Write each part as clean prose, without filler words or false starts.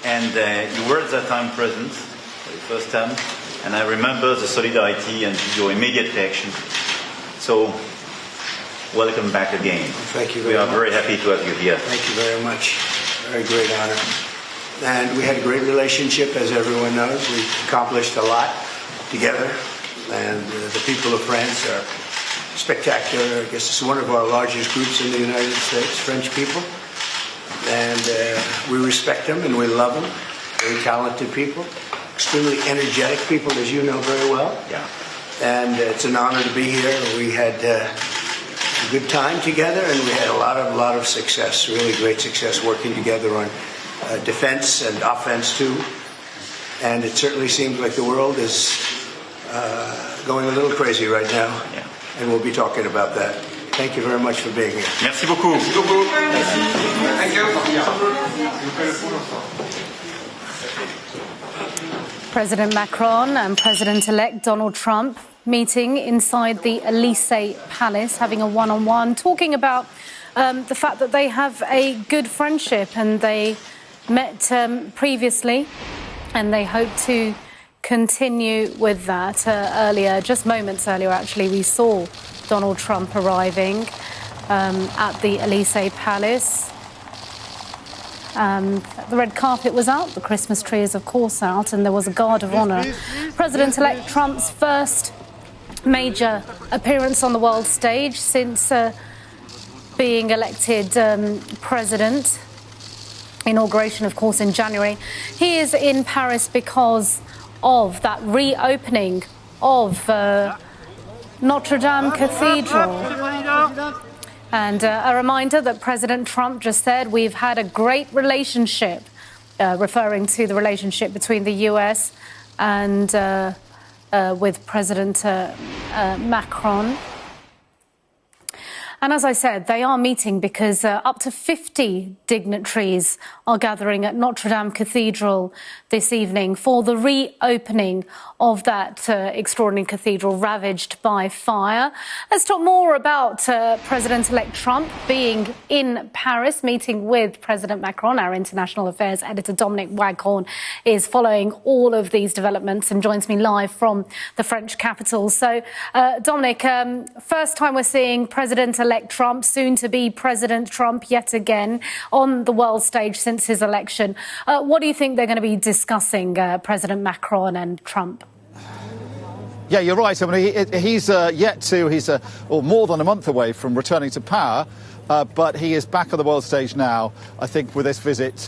and you were at that time present for the first time, and I remember the solidarity and your immediate reaction. So, welcome back again. Thank you very much. We are very happy to have you here. Thank you very much. Very great honor. And we had a great relationship, as everyone knows. We accomplished a lot together, and the people of France are spectacular. I guess it's one of our largest groups in the United States, French people. And we respect them and we love them. Very talented people, extremely energetic people, as you know very well. Yeah. And it's an honor to be here. We had a good time together, and we had a lot of success, really great success working together on defense and offense too. And it certainly seems like the world is going a little crazy right now. Yeah. And we'll be talking about that. Thank you very much for being here. Merci beaucoup. Merci beaucoup. Thank you. President Macron and President-elect Donald Trump meeting inside the Elysee Palace, having a one-on-one, talking about the fact that they have a good friendship, and they met previously, and they hope to continue with that. Just moments earlier, actually, we saw Donald Trump arriving at the Elysee Palace. The red carpet was out, the Christmas tree is of course out, and there was a guard of honour. President-elect Trump's first major appearance on the world stage since being elected president. Inauguration, of course, in January. He is in Paris because of that reopening of Notre Dame Cathedral. And a reminder that President Trump just said we've had a great relationship, referring to the relationship between the US and with President Macron. And as I said, they are meeting because up to 50 dignitaries are gathering at Notre Dame Cathedral this evening for the reopening of that extraordinary cathedral ravaged by fire. Let's talk more about President-elect Trump being in Paris, meeting with President Macron. Our international affairs editor Dominic Waghorn is following all of these developments and joins me live from the French capital. So, Dominic, first time we're seeing President-elect Trump, soon to be President Trump yet again, on the world stage since his election. What do you think they're going to be discussing, President Macron and Trump? Yeah, you're right. I mean, he's more than a month away from returning to power, but he is back on the world stage now, I think, with this visit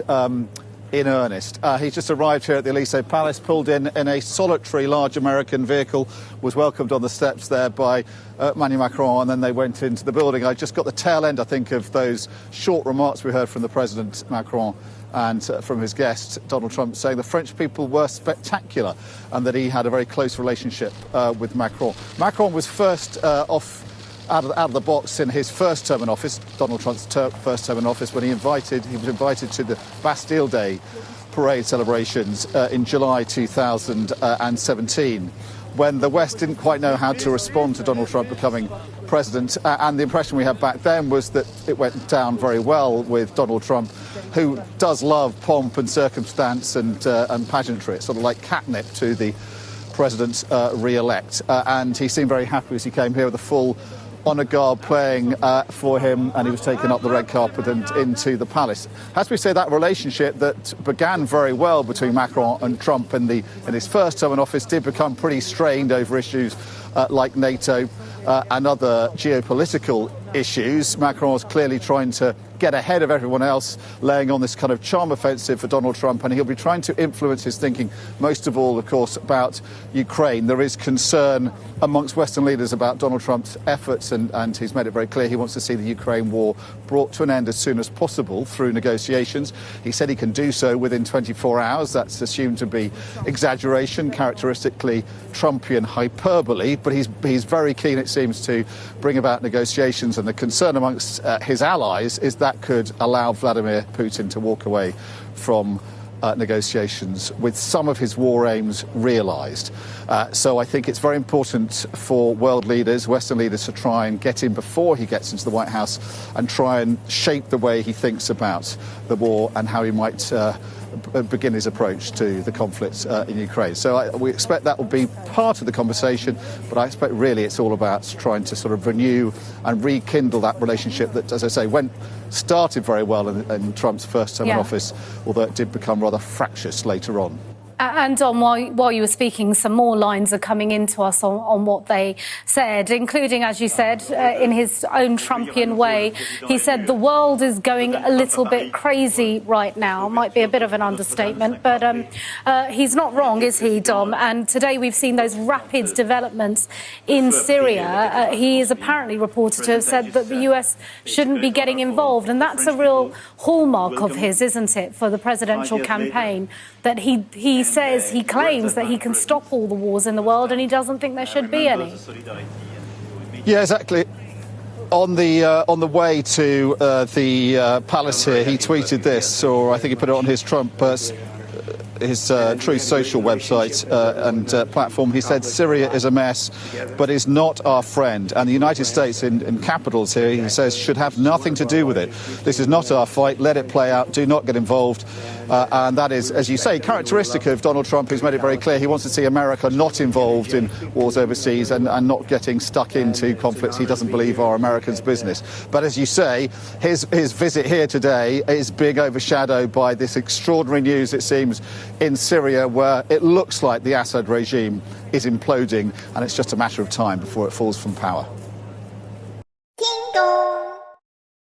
in earnest. He's just arrived here at the Elysee Palace, pulled in a solitary large American vehicle, was welcomed on the steps there by Emmanuel Macron, and then they went into the building. I just got the tail end, I think, of those short remarks we heard from the President, Macron, and from his guest, Donald Trump, saying the French people were spectacular and that he had a very close relationship with Macron. Macron was first out of the box in his first term in office, Donald Trump's first term in office, when he was invited to the Bastille Day parade celebrations in July 2017, when the West didn't quite know how to respond to Donald Trump becoming president. And the impression we had back then was that it went down very well with Donald Trump, who does love pomp and circumstance and pageantry. It's sort of like catnip to the president re-elect. And he seemed very happy as he came here with a full honour guard playing for him, and he was taken up the red carpet and into the palace. As we say, that relationship that began very well between Macron and Trump in his first term in office did become pretty strained over issues like NATO and other geopolitical issues. Macron was clearly trying to get ahead of everyone else, laying on this kind of charm offensive for Donald Trump, and he'll be trying to influence his thinking, most of all, of course, about Ukraine. There is concern amongst Western leaders about Donald Trump's efforts, and he's made it very clear he wants to see the Ukraine war brought to an end as soon as possible through negotiations. He said he can do so within 24 hours. That's assumed to be exaggeration, characteristically Trumpian hyperbole, but he's very keen, it seems, to bring about negotiations, and the concern amongst his allies is that could allow Vladimir Putin to walk away from negotiations with some of his war aims realised. So I think it's very important for world leaders, Western leaders, to try and get in before he gets into the White House and try and shape the way he thinks about the war and how he might begin his approach to the conflict in Ukraine. So we expect that will be part of the conversation, but I expect really it's all about trying to sort of renew and rekindle that relationship that, as I say, started very well in Trump's first term in office, although it did become rather fractious later on. And Dom, while you were speaking, some more lines are coming into us on what they said, including, as you said, in his own Trumpian way, he said the world is going a little bit crazy right now. Might be a bit of an understatement, but he's not wrong, is he, Dom? And today we've seen those rapid developments in Syria. He is apparently reported to have said that the US shouldn't be getting involved, and that's a real hallmark of his, isn't it, for the presidential campaign, that he claims that he can stop all the wars in the world, and he doesn't think there should be any. Yeah, exactly. On the way to the palace here, he tweeted this, or I think he put it on his his Truth Social website and platform. He said, "Syria is a mess, but is not our friend. And the United States, in capitals here, he says, should have nothing to do with it. This is not our fight. Let it play out. Do not get involved." And that is, as you say, characteristic of Donald Trump, who's made it very clear he wants to see America not involved in wars overseas and not getting stuck into conflicts he doesn't believe are Americans' business. But as you say, his visit here today is being overshadowed by this extraordinary news, it seems, in Syria, where it looks like the Assad regime is imploding, and it's just a matter of time before it falls from power.